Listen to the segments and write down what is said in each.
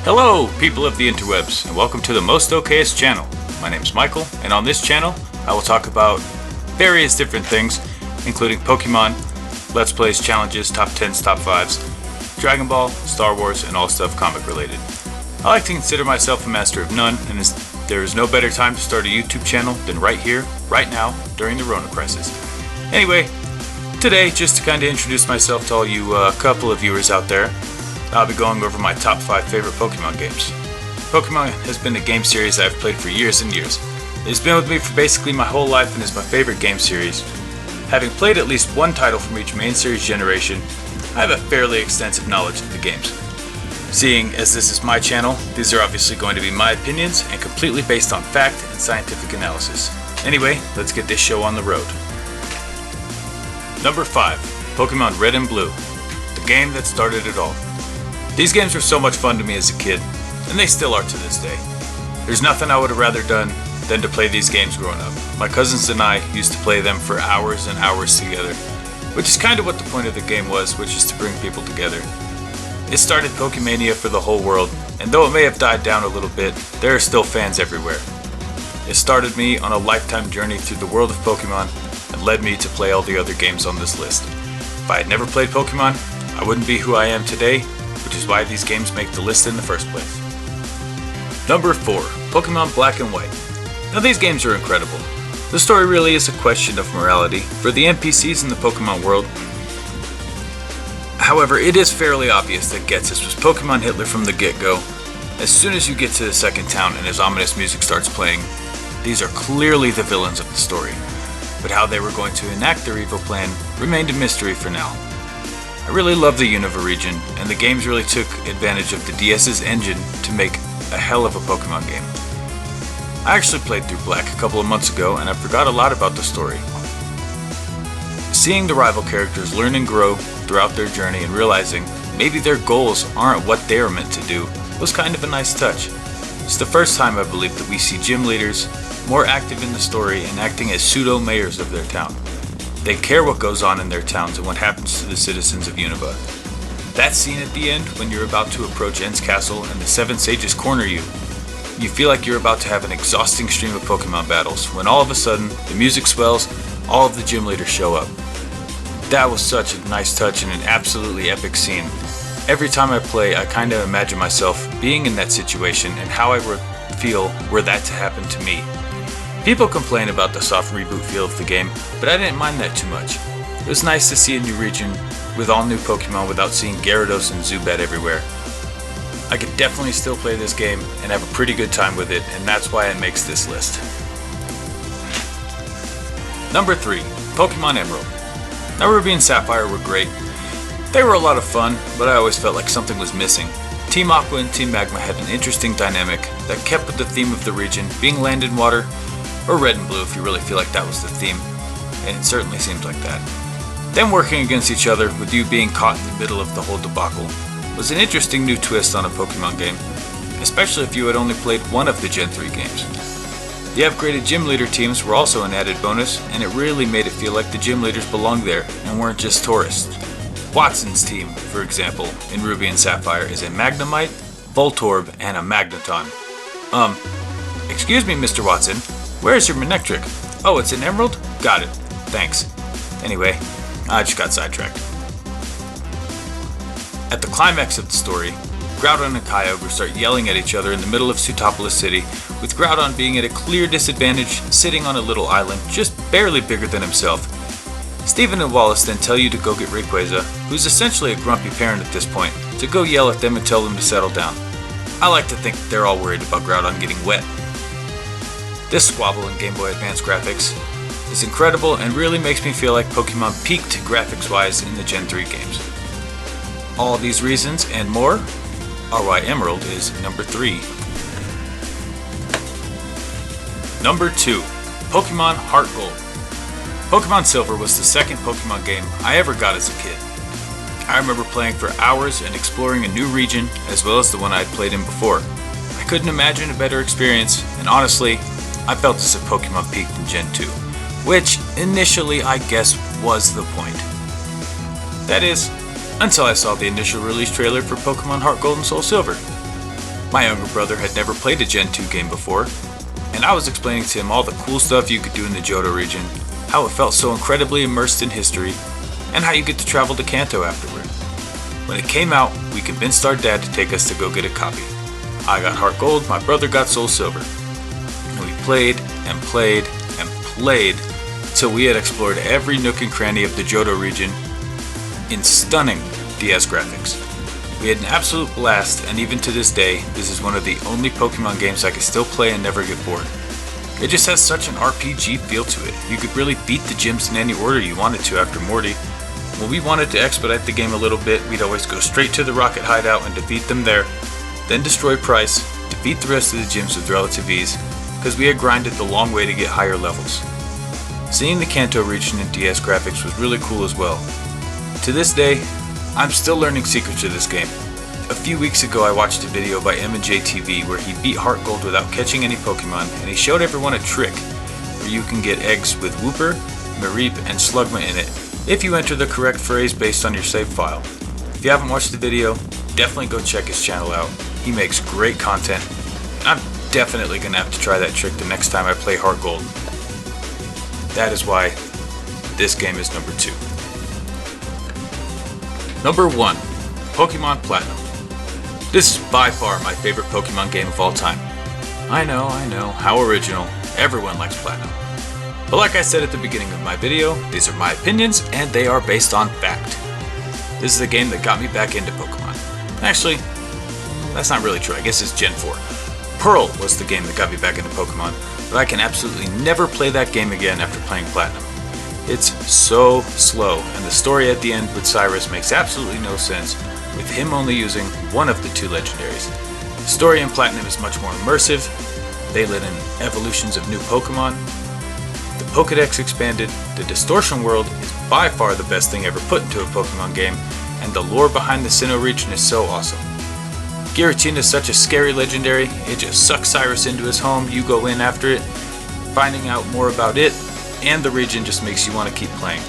Hello, people of the interwebs, and welcome to the Most Okayest channel. My name is Michael, and on this channel, I will talk about various different things, including Pokemon, Let's Plays, challenges, top 10s, top 5s, Dragon Ball, Star Wars, and all stuff comic related. I like to consider myself a master of none, and there is no better time to start a YouTube channel than right here, right now, during the Rona crisis. Anyway, today, just to kind of introduce myself to all you couple of viewers out there, I'll be going over my top 5 favorite Pokemon games. Pokemon has been a game series I've played for years and years. It's been with me for basically my whole life and is my favorite game series. Having played at least one title from each main series generation, I have a fairly extensive knowledge of the games. Seeing as this is my channel, these are obviously going to be my opinions and completely based on fact and scientific analysis. Anyway, let's get this show on the road. Number 5, Pokemon Red and Blue, the game that started it all. These games were so much fun to me as a kid, and they still are to this day. There's nothing I would have rather done than to play these games growing up. My cousins and I used to play them for hours and hours together, which is kind of what the point of the game was, which is to bring people together. It started Pokemania for the whole world, and though it may have died down a little bit, there are still fans everywhere. It started me on a lifetime journey through the world of Pokemon, and led me to play all the other games on this list. If I had never played Pokemon, I wouldn't be who I am today, which is why these games make the list in the first place. Number 4, Pokemon Black and White. Now these games are incredible. The story really is a question of morality for the NPCs in the Pokemon world. However, it is fairly obvious that Ghetsis was Pokemon Hitler from the get-go. As soon as you get to the second town and his ominous music starts playing, these are clearly the villains of the story. But how they were going to enact their evil plan remained a mystery for now. I really love the Unova region, and the games really took advantage of the DS's engine to make a hell of a Pokemon game. I actually played through Black a couple of months ago, and I forgot a lot about the story. Seeing the rival characters learn and grow throughout their journey and realizing maybe their goals aren't what they are meant to do was kind of a nice touch. It's the first time I believe that we see gym leaders more active in the story and acting as pseudo-mayors of their town. They care what goes on in their towns and what happens to the citizens of Unova. That scene at the end, when you're about to approach En's castle and the 7 sages corner you, you feel like you're about to have an exhausting stream of Pokemon battles, when all of a sudden, the music swells, all of the gym leaders show up. That was such a nice touch and an absolutely epic scene. Every time I play, I kind of imagine myself being in that situation and how I would feel were that to happen to me. People complain about the soft reboot feel of the game, but I didn't mind that too much. It was nice to see a new region with all new Pokemon without seeing Gyarados and Zubat everywhere. I could definitely still play this game and have a pretty good time with it, and that's why it makes this list. Number 3, Pokemon Emerald. Now Ruby and Sapphire were great. They were a lot of fun, but I always felt like something was missing. Team Aqua and Team Magma had an interesting dynamic that kept with the theme of the region being land and water, or red and blue if you really feel like that was the theme, and it certainly seemed like that. Them working against each other with you being caught in the middle of the whole debacle was an interesting new twist on a Pokemon game, especially if you had only played one of the Gen 3 games. The upgraded gym leader teams were also an added bonus, and it really made it feel like the gym leaders belonged there and weren't just tourists. Watson's team, for example, in Ruby and Sapphire is a Magnemite, Voltorb, and a Magneton. Excuse me, Mr. Watson, where's your Manectric? Oh, it's an Emerald? Got it. Thanks. Anyway, I just got sidetracked. At the climax of the story, Groudon and Kyogre start yelling at each other in the middle of Sootopolis City, with Groudon being at a clear disadvantage, sitting on a little island just barely bigger than himself. Steven and Wallace then tell you to go get Rayquaza, who's essentially a grumpy parent at this point, to go yell at them and tell them to settle down. I like to think they're all worried about Groudon getting wet. This squabble in Game Boy Advance graphics is incredible and really makes me feel like Pokemon peaked graphics-wise in the Gen 3 games. All these reasons and more are why Emerald is number 3. Number 2, Pokemon Heart Gold. Pokemon Silver was the second Pokemon game I ever got as a kid. I remember playing for hours and exploring a new region as well as the one I'd played in before. I couldn't imagine a better experience, and honestly, I felt as if Pokemon peaked in Gen 2, which initially I guess was the point. That is, until I saw the initial release trailer for Pokemon Heart Gold and Soul Silver. My younger brother had never played a Gen 2 game before, and I was explaining to him all the cool stuff you could do in the Johto region, how it felt so incredibly immersed in history, and how you get to travel to Kanto afterward. When it came out, we convinced our dad to take us to go get a copy. I got Heart Gold, my brother got Soul Silver. And we played and played and played till we had explored every nook and cranny of the Johto region in stunning DS graphics. We had an absolute blast, and even to this day, this is one of the only Pokemon games I can still play and never get bored. It just has such an RPG feel to it. You could really beat the gyms in any order you wanted to after Morty. When we wanted to expedite the game a little bit, we'd always go straight to the Rocket Hideout and defeat them there, then destroy Price, defeat the rest of the gyms with relative ease, because we had grinded the long way to get higher levels. Seeing the Kanto region in DS graphics was really cool as well. To this day, I'm still learning secrets of this game. A few weeks ago I watched a video by M&J TV where he beat Heart Gold without catching any Pokemon, and he showed everyone a trick where you can get eggs with Wooper, Mareep, and Slugma in it if you enter the correct phrase based on your save file. If you haven't watched the video, definitely go check his channel out. He makes great content, and I'm definitely going to have to try that trick the next time I play Heart Gold. That is why this game is number 2. Number 1, Pokemon Platinum. This is by far my favorite Pokemon game of all time. I know, how original. Everyone likes Platinum. But like I said at the beginning of my video, these are my opinions and they are based on fact. This is the game that got me back into Pokemon. Actually, that's not really true. I guess it's Gen 4. Pearl was the game that got me back into Pokemon, but I can absolutely never play that game again after playing Platinum. It's so slow, and the story at the end with Cyrus makes absolutely no sense, with him only using one of the 2 legendaries. The story in Platinum is much more immersive. They let in evolutions of new Pokemon. The Pokedex expanded. The Distortion World is by far the best thing ever put into a Pokemon game, and the lore behind the Sinnoh region is so awesome. Giratina is such a scary legendary. It just sucks Cyrus into his home. You go in after it. Finding out more about it and the region just makes you want to keep playing.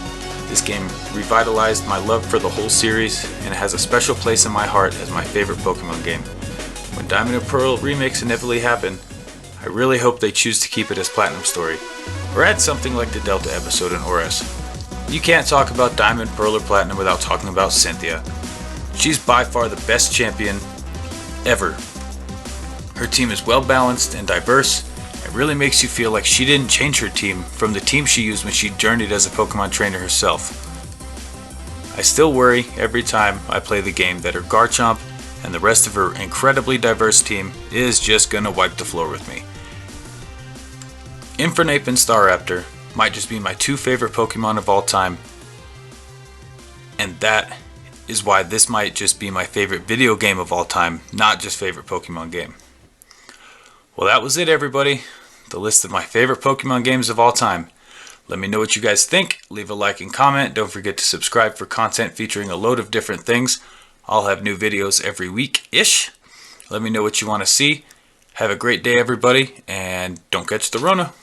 This game revitalized my love for the whole series, and it has a special place in my heart as my favorite Pokemon game. When Diamond and Pearl remakes inevitably happen, I really hope they choose to keep it as Platinum story, or add something like the Delta episode in ORAS. You can't talk about Diamond, Pearl, or Platinum without talking about Cynthia. She's by far the best champion ever. Her team is well balanced and diverse. It really makes you feel like she didn't change her team from the team she used when she journeyed as a Pokemon trainer herself. I still worry every time I play the game that her Garchomp and the rest of her incredibly diverse team is just gonna wipe the floor with me. Infernape and Staraptor might just be my 2 favorite Pokemon of all time, and that is why this might just be my favorite video game of all time, not just favorite Pokemon game. Well, that was it, everybody. The list of my favorite Pokemon games of all time. Let me know what you guys think. Leave a like and comment. Don't forget to subscribe for content featuring a load of different things. I'll have new videos every week-ish. Let me know what you want to see. Have a great day, everybody, and don't catch the Rona.